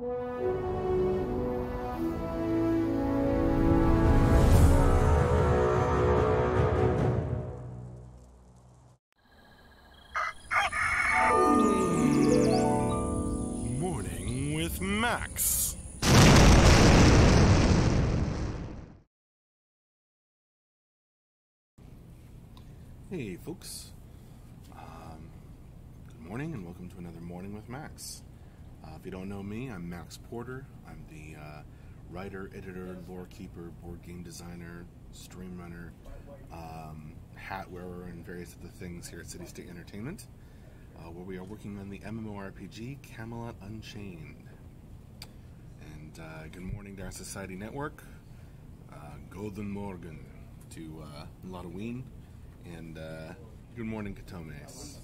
Morning with Max. Hey folks, good morning and welcome to another Morning with Max. If you don't know me, I'm Max Porter. I'm the writer, editor, lore keeper, board game designer, stream runner, hat wearer, and various other things here at City State Entertainment, where we are working on the MMORPG Camelot Unchained. And good morning to our Society Network, Golden Morgen to Halloween, and good morning, Katomes.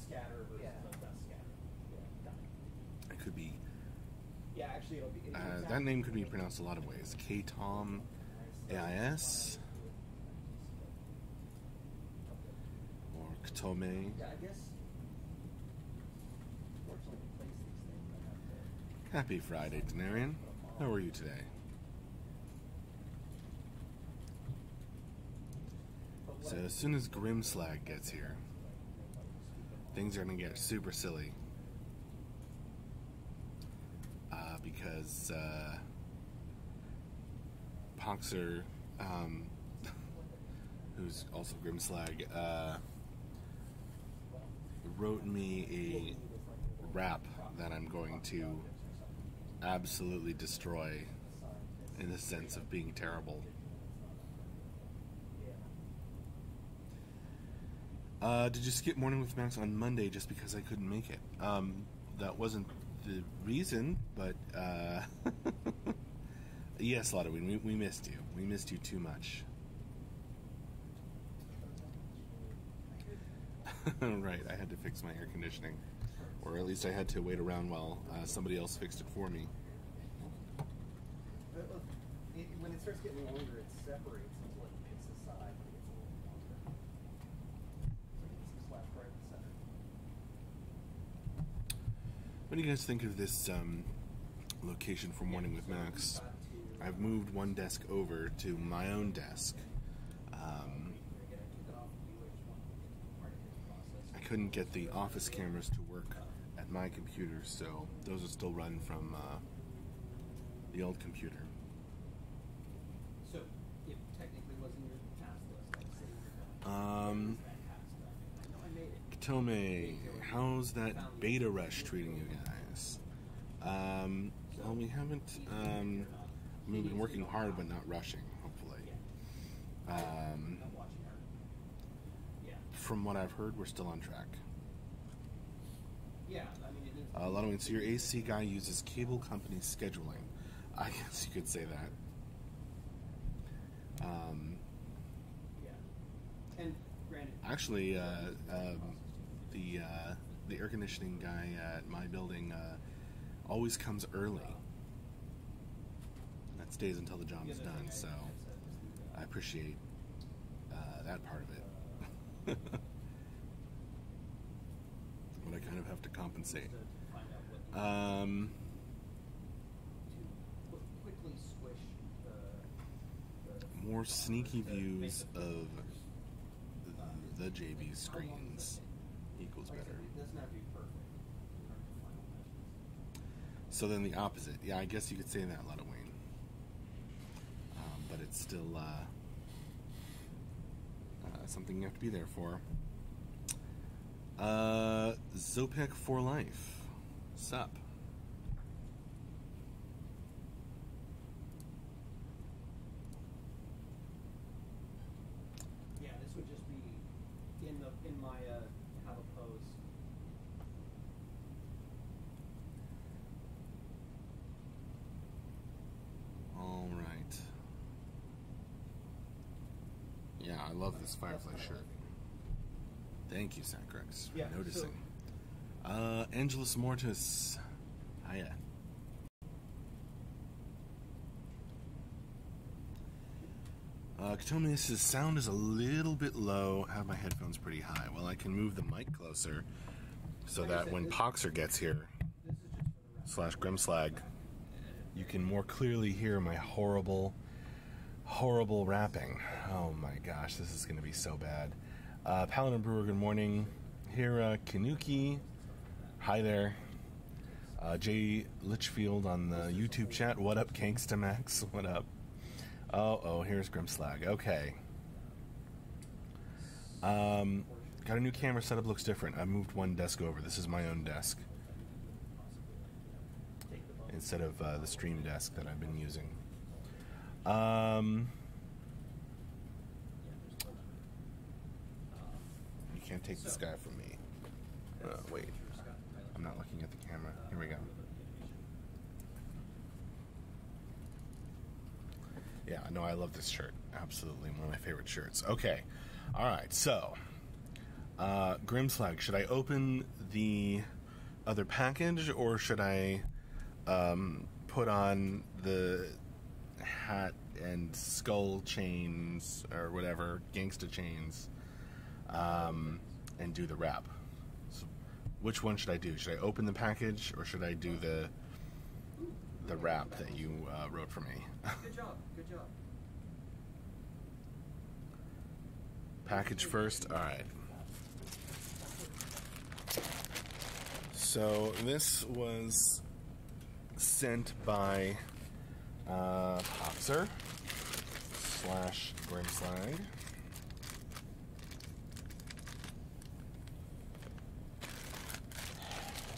It could be. Yeah, actually, it'll be. That name could be pronounced a lot of ways. K-Tom AIS or Katome. Yeah, I guess. Happy Friday, Denarian. How are you today? So as soon as Grimslag gets here, things are going to get super silly. Because Poxer, who's also Grimslag, wrote me a rap that I'm going to absolutely destroy in the sense of being terrible. Did you skip Morning with Max on Monday just because I couldn't make it? That wasn't the reason, but yes, Lotterween, we missed you. We missed you too much. Right, I had to fix my air conditioning. Or at least I had to wait around while somebody else fixed it for me. When it starts getting longer, it separates until it picks aside when it gets a little longer. So it gets some slash right in the center. What do you guys think of this location for Morning with Max? I've moved one desk over to my own desk. I couldn't get the office cameras to work at my computer, so those are still run from the old computer. So, it technically wasn't your task list. Katome, how's that beta rush treating you guys? Well, we haven't, we've been working hard but not rushing, hopefully. From what I've heard, we're still on track. Yeah, I mean, it is. Lotterween, so your AC guy uses cable company scheduling. I guess you could say that. Yeah. And granted, Actually, the air conditioning guy at my building always comes early. That stays until the job is done, so I appreciate that part of it. But I kind of have to compensate. quickly squish More sneaky views of the JB screens equals better. It doesn't have to be perfect. So then the opposite. Yeah, I guess you could say that, Lotterween. But it's still something you have to be there for. Zopek for life. Sup? Yeah, this would just be in my have a pose. All right. Yeah, I love this Firefly shirt. Thank you, Sacrex, for noticing. Angelus Mortis. Hiya. Katome says, sound is a little bit low. I have my headphones pretty high. Well, I can move the mic closer so that when Poxer gets here, / Grimslag, you can more clearly hear my horrible rapping. Oh my gosh, this is going to be so bad. Paladin Brewer, good morning. Here, Kanuki. Hi there. Jay Litchfield on the YouTube chat. What up, Gangsta Max? What up? Oh, here's Grimslag. Okay. Got a new camera setup, looks different. I moved one desk over. This is my own desk instead of the stream desk that I've been using. You can't take this guy from me. Wait. I'm not looking at the camera. Here we go. Yeah, no, I love this shirt. Absolutely one of my favorite shirts. Okay. All right, so Grimslag, should I open the other package or should I put on the hat and skull chains or whatever, gangsta chains, and do the wrap? So which one should I do? Should I open the package or should I do the wrap that you wrote for me? Good job. Good job. Package first. All right. So this was sent by Poxer / Grimslag.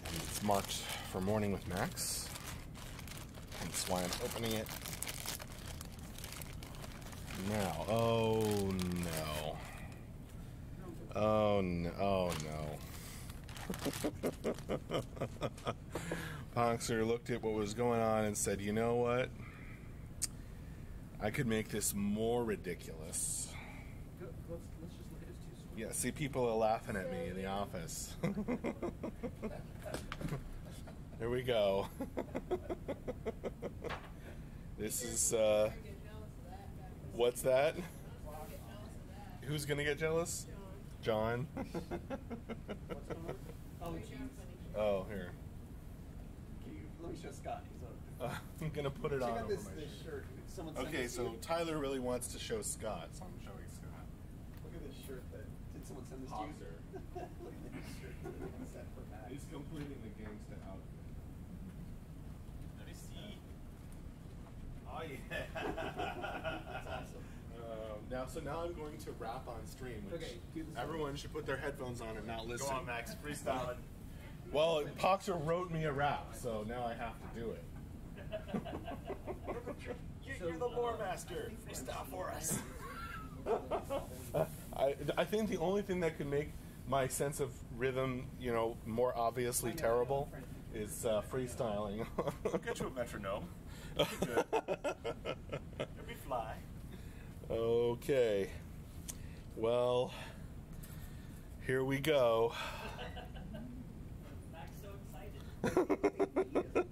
And it's marked for Morning with Max. That's why I'm opening it now. Oh no. Oh no. Oh no. Poxer looked at what was going on and said, you know what? I could make this more ridiculous. Let's just look at his two screens. Yeah, see, people are laughing at me in the office. Here we go. This is, what's that? Who's gonna get jealous? John. What's going on? Oh, jeez. Oh, here. Let me show Scott. He's on. I'm gonna put it on Check out over this my shirt. Someone sent Okay, this to so you. Tyler really wants to show Scott, so I'm showing Scott. Look at this shirt. Did someone send this to you? Look at this shirt that was sent for Matt. He's completing the gangsta outfit. Let me see. Oh yeah. That's awesome. Now I'm going to rap on stream, which Okay, do this everyone should put their headphones on and not listen. Go on, Max. Freestyling. Well, Poxer wrote me a rap, so now I have to do it. You're the lore master. Freestyle for us. I think the only thing that could make my sense of rhythm, more obviously terrible is freestyling. I'll get you a metronome. You'll be fly. Okay. Well, here we go. Max so excited.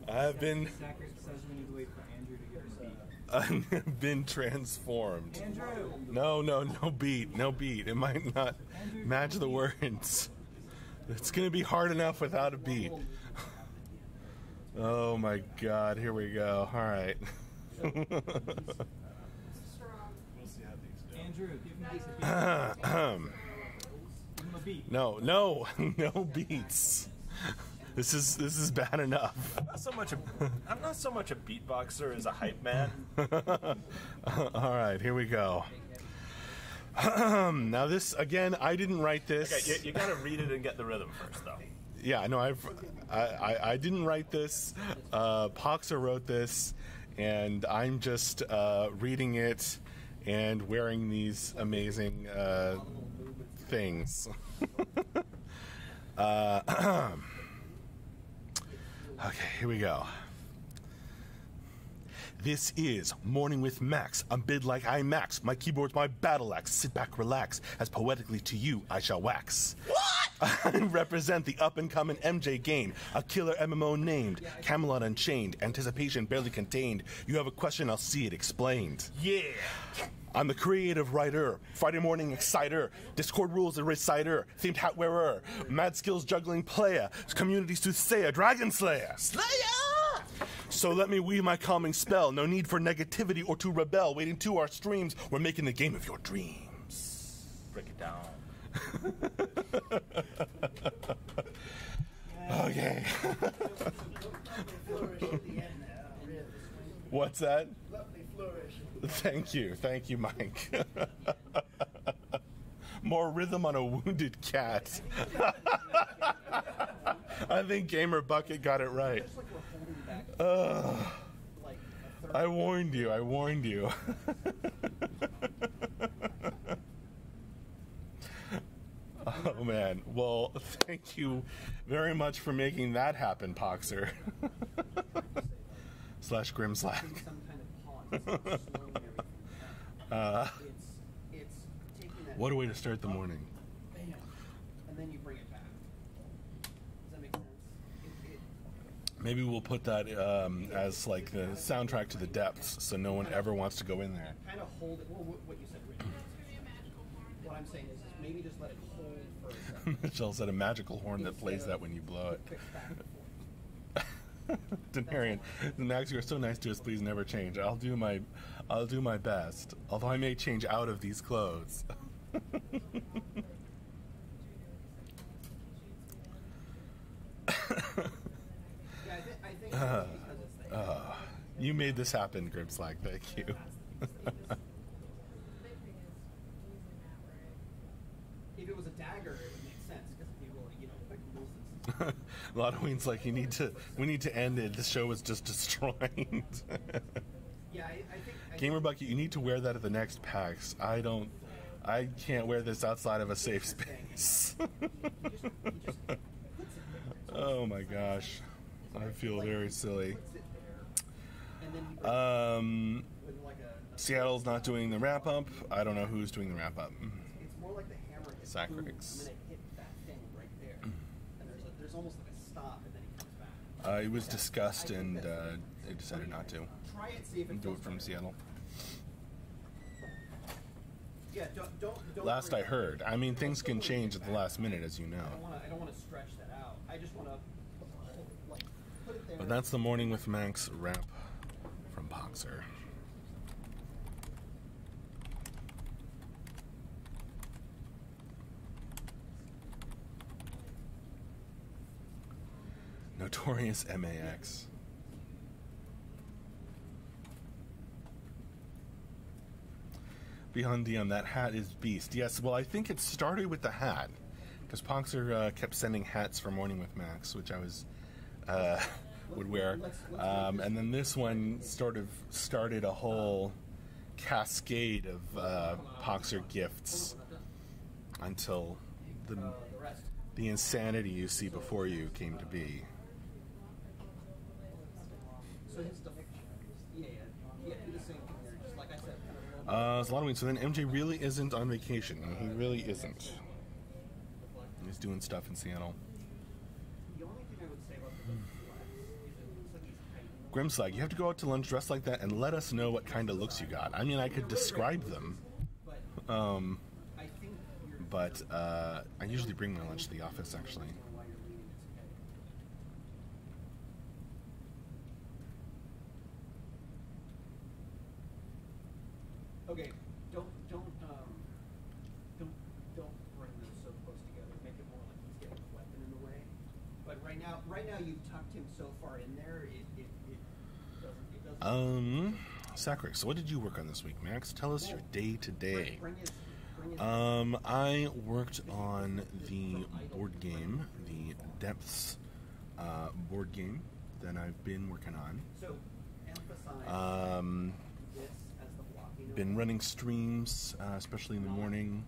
I've been Zachary says we need to wait for Andrew to get her beat. I've been transformed. Andrew! No beat. It might not match the words. It's gonna be hard enough without a beat. Oh my God! Here we go. All right. We'll see how things go. Andrew, give me this beat. Give him a beat. No beats. This is bad enough. I'm not so much a beatboxer as a hype man. All right, here we go. Now this again, I didn't write this. Okay, you gotta read it and get the rhythm first, though. Yeah, no, I didn't write this. Poxer wrote this, and I'm just reading it and wearing these amazing things. Okay, here we go. This is Morning with Max. I'm bid like I max. My keyboard's my battle axe. Sit back, relax. As poetically to you I shall wax. What? I represent the up-and-coming MJ game, a killer MMO named Camelot Unchained, anticipation barely contained. You have a question, I'll see it explained. Yeah. I'm the creative writer, Friday morning exciter, Discord rules a reciter, themed hat wearer, mad skills juggling player, community soothsayer, dragon slayer. Slayer! So let me weave my calming spell, no need for negativity or to rebel. Waiting to our streams, we're making the game of your dreams. Break it down. Okay. What's that? Lovely flourish. Thank you, Mike. More rhythm on a wounded cat. I think Gamer Bucket got it right. It's like we're holding back like a third. I warned you. Oh man. Well, thank you very much for making that happen, Poxer. / Grimslack. Some kind of pause. It's slowing everything down. It's taking that. What a way to start the morning. Bam, and then you bring it back. Does that make sense? Maybe we'll put that as like the soundtrack to the depths, so no one ever wants to go in there. Kind of hold it. Well, what you said, Rich. What I'm saying is maybe just let it hold for a second. Michelle said a magical horn that plays that when you blow it. Quick back and forth. Denarian, Max, you are so nice to us. Please never change. I'll do my best. Although I may change out of these clothes. Yeah, I think because it's there. You made this happen, Grimslack. Thank you. If it was a dagger, it would make sense because people, like loses. Lotween's like, we need to end it. The show was just destroyed. Yeah, I think. Gamer Bucket, you need to wear that at the next PAX. I can't wear this outside of a safe space. He just puts it there. Oh my gosh. I feel very silly. Puts it there, and then he brings it with like a. Seattle's not doing the wrap up. I don't know who's doing the wrap up. It's more like the hammer hits Sacrix. boom, and then it hit that thing right there, and there's almost like a stop, and then he comes back. It was discussed and they decided not to Try it, see if it do feels it from better. Seattle. Yeah, don't. Last worry. I heard. I mean, things can change at the last minute, as you know. I don't want to stretch that out. I just want to like put it there. But that's the Morning with Max wrap from Boxer. Notorious MAX. Beyond DM, that hat is beast. Yes, well, I think it started with the hat, because Poxer kept sending hats for Morning with Max, which I was would wear, and then this one sort of started a whole cascade of Poxer gifts until the insanity you see before you came to be. So his stuff. Yeah, do the same thing there. Just like I said, kind of. It's a lot of weeks. So then MJ really isn't on vacation. He really isn't. He's doing stuff in Seattle. The only thing I would say about the flags is it looks like he's hiding. Grimslag, you have to go out to lunch dressed like that and let us know what kind of looks you got. I mean, I could describe them, But I think you're. but I usually bring my lunch to the office, actually. Why you're leaving it's okay. Okay, don't bring them so close together. Make it more like he's getting a weapon in the way. But right now you've tucked him so far in there, it doesn't. Sacrix, so what did you work on this week, Max? Tell us your day to day. Bring his I worked on the board game, the Depths board game that I've been working on. So emphasize this as the blocking. Been running streams, especially in the morning,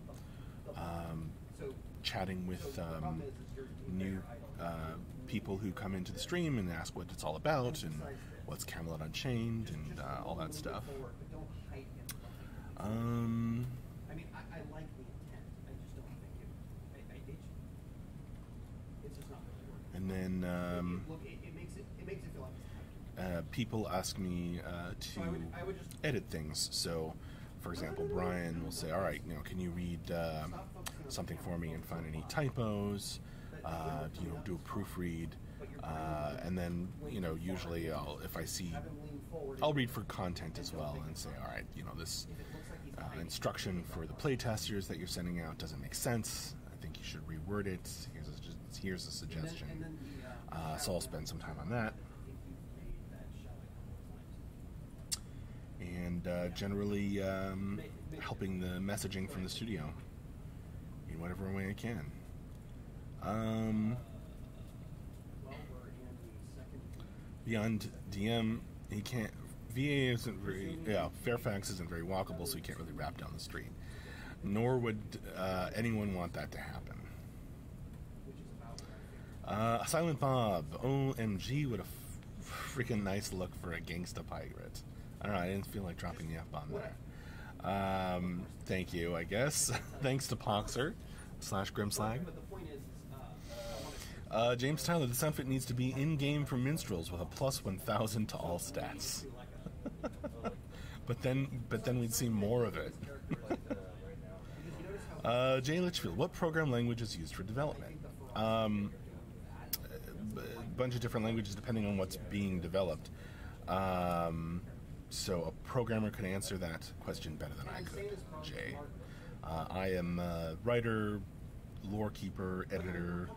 So chatting with the problem is you're new people who come into the stream and ask what it's all about and what's Camelot Unchained and all that stuff. Forward, but don't hype him. Um, I mean, I like the intent. I just don't think it. Look, it makes it feel like people ask me to I would just edit things. So, for example, Brian will say, "All right, can you read something for me and find any typos? Do a proofread." And then, usually if I see, I'll read for content as well and say, all right, this instruction for the playtesters that you're sending out doesn't make sense. I think you should reword it. Here's a suggestion. So I'll spend some time on that. And generally helping the messaging from the studio in whatever way I can. Beyond DM, he can't. VA isn't very. Yeah, Fairfax isn't very walkable, so he can't really rap down the street. Nor would anyone want that to happen. Silent Bob, OMG, what a freaking nice look for a gangsta pirate. I don't know, I didn't feel like dropping the F-bomb there. Thank you, I guess. Thanks to Poxer / Grimslag. James Tyler, this outfit needs to be in-game for minstrels with a plus 1,000 to all stats. but then we'd see more of it. Jay Litchfield, what program language is used for development? A bunch of different languages depending on what's being developed. So a programmer could answer that question better than I could, Jay. I am a writer, lore keeper, editor,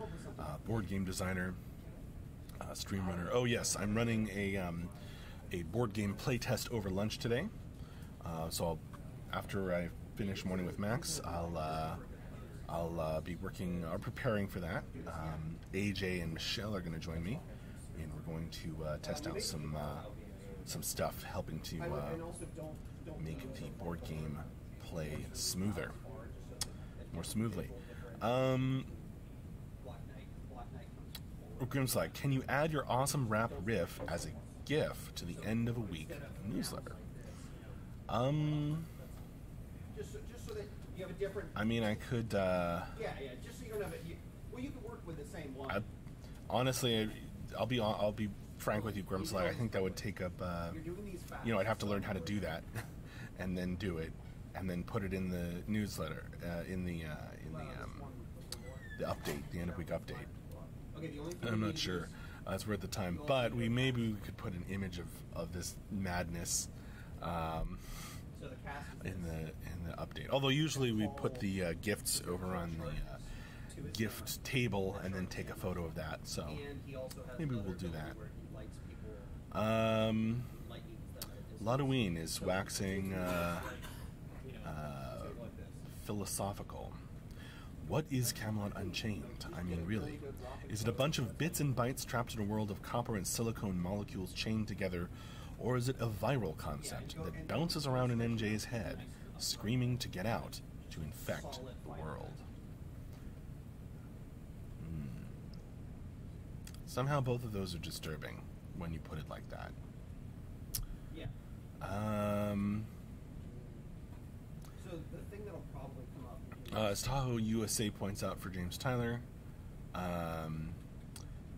board game designer, stream runner. Oh yes, I'm running a board game playtest over lunch today. So after I finish Morning with Max, I'll be working or preparing for that. AJ and Michelle are going to join me, and we're going to test out some stuff, helping to make the board game play more smoothly. Grimslag, can you add your awesome rap riff as a GIF to the end of a week newsletter? just so that you have a different. I mean, I could. Just so you don't have it. Well, you could work with the same one. Honestly, I'll be frank with you, Grimslag. I think that would take up. I'd have to learn how to do that, and then do it, and then put it in the newsletter, in the update, the end of week update. I'm not sure it's worth the time, but maybe we could put an image of this madness in the update. Although usually we put the gifts over on the gift table and then take a photo of that. So maybe we'll do that. Lodoween is waxing philosophical. What is Camelot Unchained? I mean, really. Is it a bunch of bits and bytes trapped in a world of copper and silicone molecules chained together, or is it a viral concept that bounces around in MJ's head, screaming to get out, to infect the world? Somehow both of those are disturbing when you put it like that. So the thing that'll probably come up. As Tahoe USA points out for James Tyler,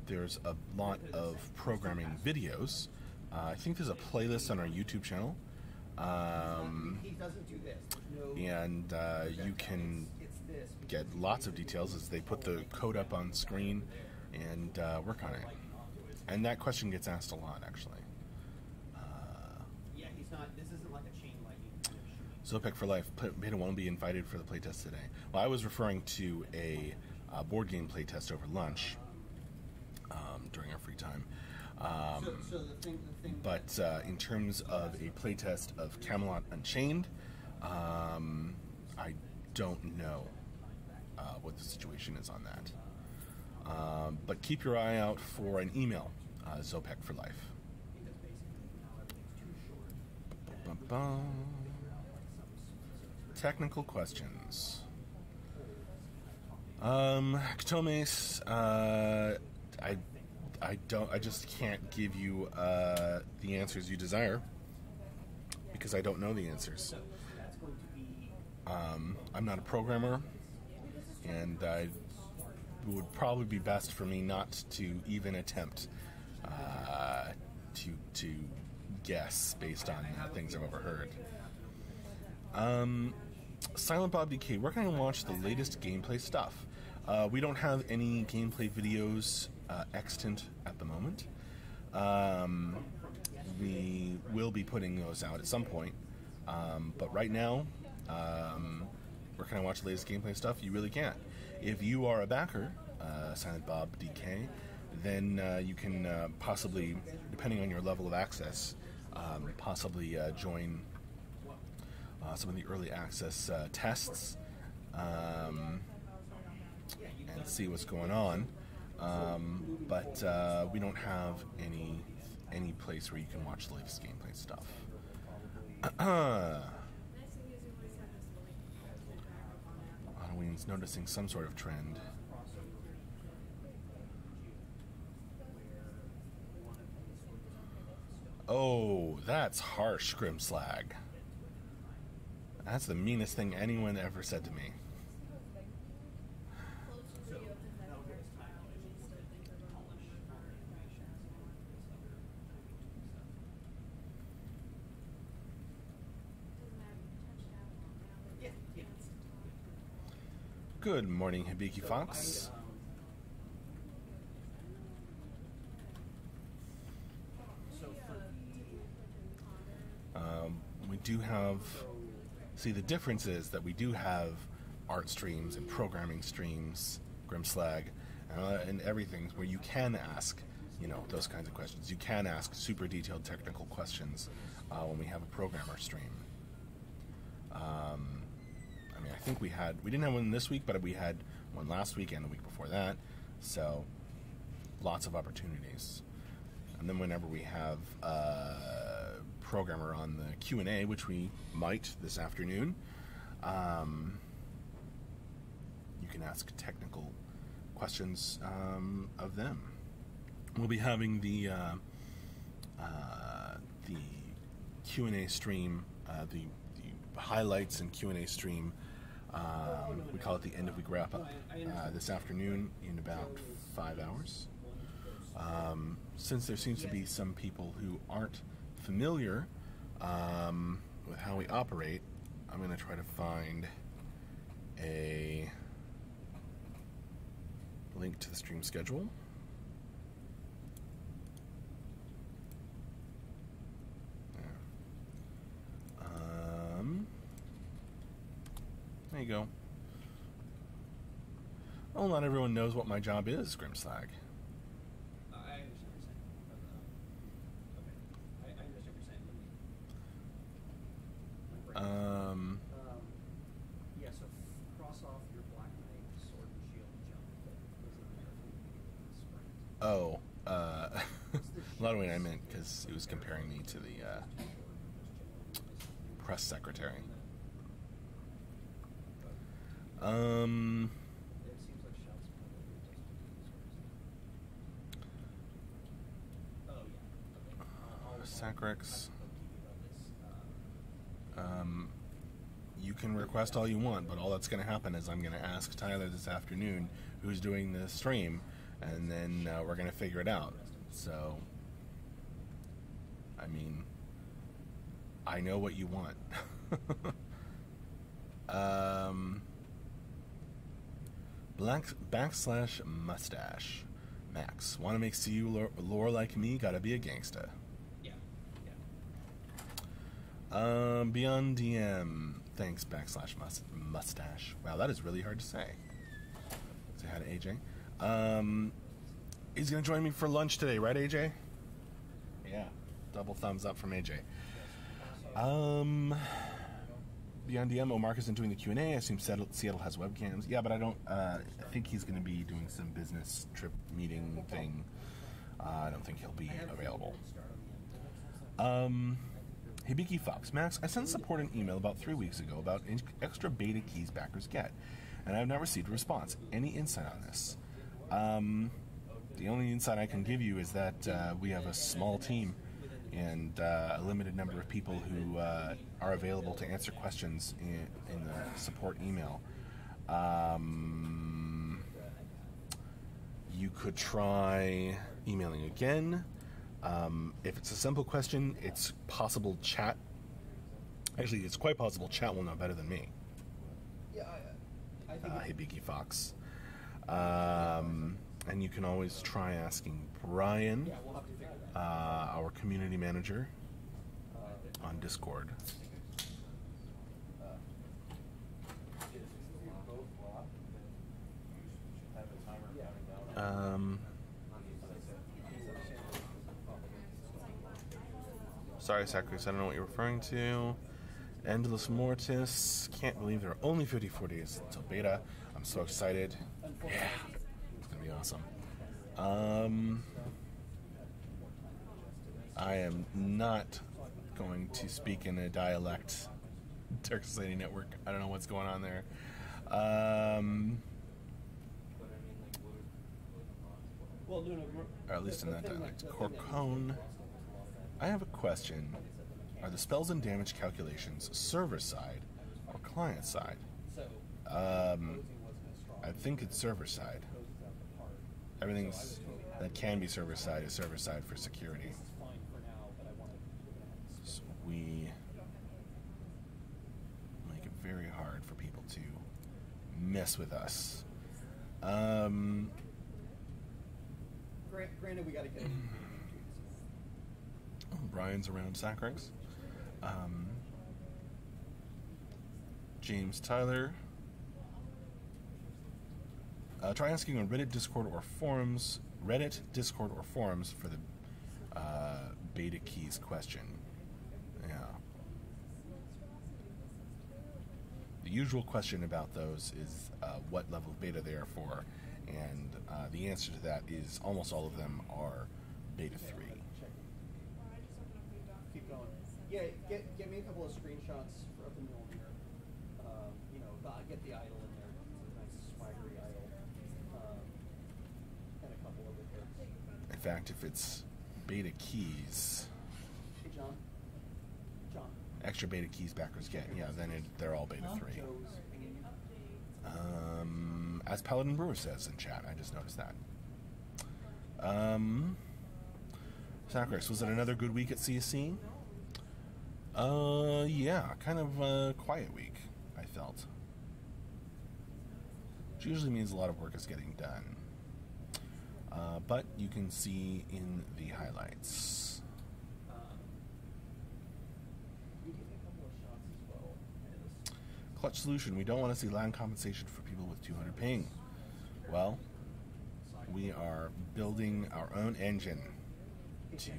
there's a lot of programming videos. I think there's a playlist on our YouTube channel. He doesn't do this. And you can get lots of details as they put the code up on screen and work on it. And that question gets asked a lot, actually. This isn't like a chain lightning kind of shooting. Zopek for Life, Beta won't be invited for the playtest today. Well, I was referring to a board game playtest over lunch during our free time. But in terms of a playtest of Camelot Unchained, I don't know what the situation is on that. But keep your eye out for an email, Zopek for Life. Technical questions. Katomes, I just can't give you the answers you desire because I don't know the answers. I'm not a programmer, and would probably be best for me not to even attempt to guess based on things I've overheard. Silent Bob DK, where can I watch the latest gameplay stuff? We don't have any gameplay videos extant at the moment. We will be putting those out at some point. But right now, where can I watch the latest gameplay stuff? You really can't. If you are a backer, Silent Bob DK, then you can possibly, depending on your level of access, possibly join some of the early access tests and see what's going on. But we don't have any place where you can watch the latest gameplay stuff. Halloween's noticing some sort of trend. Oh, that's harsh, Grimslag. That's the meanest thing anyone ever said to me. Good morning, Hibiki Fox. We do have... See, the difference is that we do have art streams and programming streams, Grimslag, and everything where you can ask, those kinds of questions. You can ask super detailed technical questions when we have a programmer stream. I think we didn't have one this week, but we had one last week and the week before that. So, lots of opportunities. And then whenever we have a programmer on the Q&A, which we might this afternoon, you can ask technical questions of them. We'll be having the Q&A stream, the highlights and Q&A stream. We call it the end of week wrap up this afternoon in about 5 hours. Since there seems to be some people who aren't familiar with how we operate, I'm going to try to find a link to the stream schedule. There you go. Well, not everyone knows what my job is, Grimslag. I understand what you're saying. Okay. I understand what you're saying. Yeah, so cross off your Black Knight sword and shield jump that was in there from the beginning of the sprint. Oh, Ludwig, I meant because it was comparing me to the press secretary. It seems like shots Sacrex. You can request all you want, but all that's going to happen is I'm going to ask Tyler this afternoon who's doing the stream, and then we're going to figure it out. So, I mean, I know what you want. /mustache. Max, want to make CU lore like me? Gotta be a gangsta. Yeah. Beyond DM. Thanks, /mustache. Wow, that is really hard to say. Say hi to AJ. He's gonna join me for lunch today, right, AJ? Yeah. Double thumbs up from AJ. Beyond DM, Omar isn't doing the Q&A. I assume Seattle has webcams. Yeah, but I don't... I think he's going to be doing some business trip meeting thing. I don't think he'll be available. Hibiki Fox. Max, I sent support an email about 3 weeks ago about extra beta keys backers get, and I've not received a response. Any insight on this? The only insight I can give you is that we have a small team and a limited number of people who are available to answer questions in the support email. You could try emailing again. If it's a simple question, it's possible chat. Actually, it's quite possible chat will know better than me. Yeah, I think. Hey, Beaky Fox. And you can always try asking Brian, Yeah, we'll have to figure that out. our community manager, on Discord. Sorry, Sacris, I don't know what you're referring to. Endless Mortis. Can't believe there are only 54 days until beta. I'm so excited. Yeah, it's gonna be awesome. I am not going to speak in a dialect. Dark Society Network. I don't know what's going on there. Or at least in that dialect. Corcone. I have a question. Are the spells and damage calculations server side or client side? I think it's server side. Everything that can be server side is server side for security. So we make it very hard for people to mess with us. Granted, we got to get it. Brian's around Sacrex. James Tyler. Try asking on Reddit, Discord, or forums. Reddit, Discord, or forums for the beta keys question. Yeah. The usual question about those is what level of beta they are for, and the answer to that is almost all of them are beta 3. Keep going. Yeah, get me a couple of screenshots of the Mjolnir. Get the idol in there. It's a nice swaggery idol. And a couple of the hits. In fact, if it's beta keys, Hey, John. extra beta keys backers get, yeah, then they're all beta 3. As Paladin Brewer says in chat, I just noticed that. Sacrex, was it another good week at CSC? Yeah, kind of a quiet week, I felt. Which usually means a lot of work is getting done. But you can see in the highlights. Clutch Solution, we don't want to see land compensation for people with 200 ping. Well, we are building our own engine to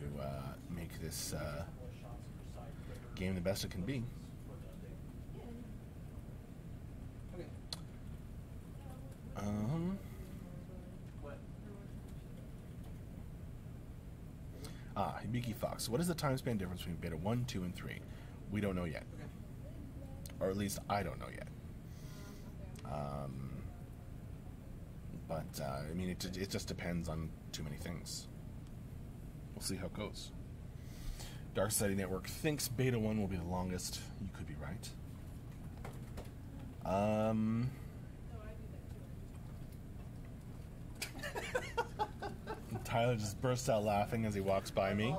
make this game the best it can be. Hibiki Fox, what is the time span difference between beta 1, 2, and 3? We don't know yet. Or at least I don't know yet. I mean, it just depends on too many things. We'll see how it goes. Dark Society Network thinks beta 1 will be the longest. You could be right. Tyler just bursts out laughing as he walks by me.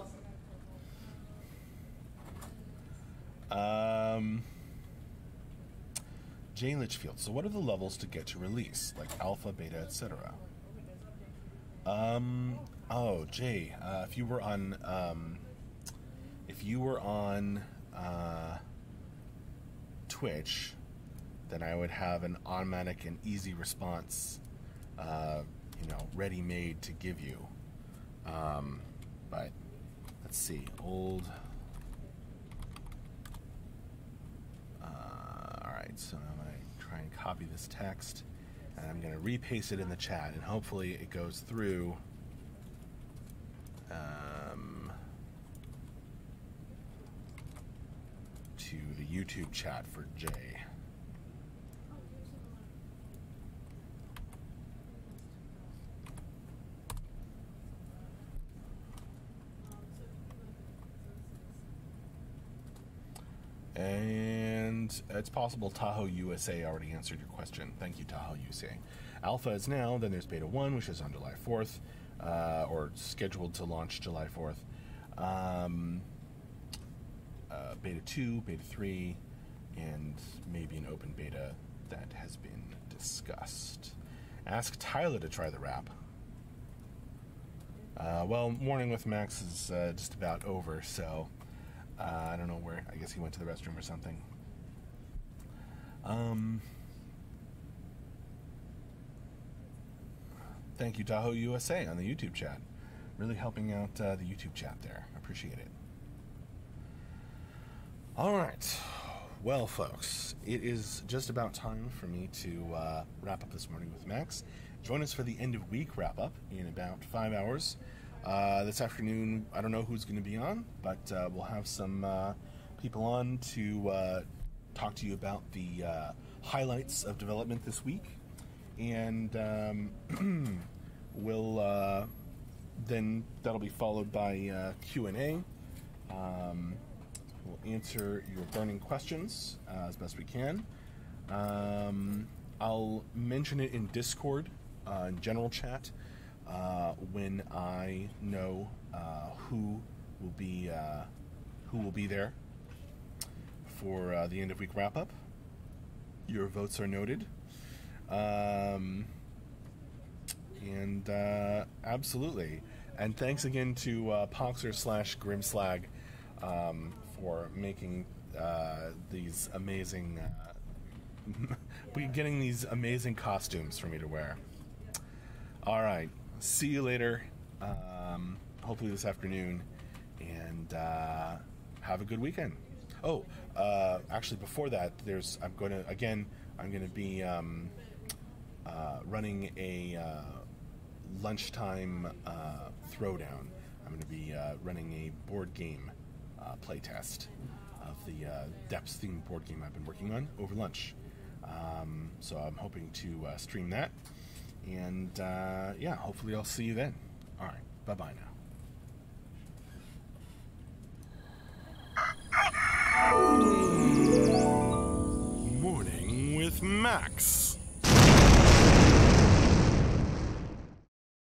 Jane Litchfield. So what are the levels to get to release? Like alpha, beta, etc. Oh, Jay, if you were on Twitch, then I would have an automatic and easy response, ready-made to give you. But let's see, old. All right, so I'm gonna try and copy this text, and I'm gonna repaste it in the chat, and hopefully it goes through. To the YouTube chat for Jay. And it's possible Tahoe USA already answered your question. Thank you, Tahoe USA. Alpha is now, then there's Beta 1, which is on July 4th, or scheduled to launch July 4th. Beta 2, Beta 3, and maybe an open beta that has been discussed. Ask Tyler to try the wrap. Well, Morning with Max is just about over, so I don't know where. I guess he went to the restroom or something. Thank you, Tahoe USA, on the YouTube chat. Really helping out the YouTube chat there. Appreciate it. All right. Well, folks, it is just about time for me to wrap up this Morning with Max. Join us for the end of week wrap up in about 5 hours. This afternoon, I don't know who's going to be on, but we'll have some people on to talk to you about the highlights of development this week. And we'll then that'll be followed by Q&A. We'll answer your burning questions as best we can. I'll mention it in Discord, in general chat, when I know who will be there for the end of week wrap up. Your votes are noted. And absolutely. And thanks again to Poxer/Grimslag for making these amazing, getting these amazing costumes for me to wear. All right. See you later. Hopefully this afternoon. And have a good weekend. Oh, actually, before that, I'm going to be running a lunchtime throwdown. I'm going to be running a board game playtest of the Depths themed board game I've been working on over lunch. So I'm hoping to stream that. And yeah, hopefully I'll see you then. All right, bye-bye now. Morning with Max.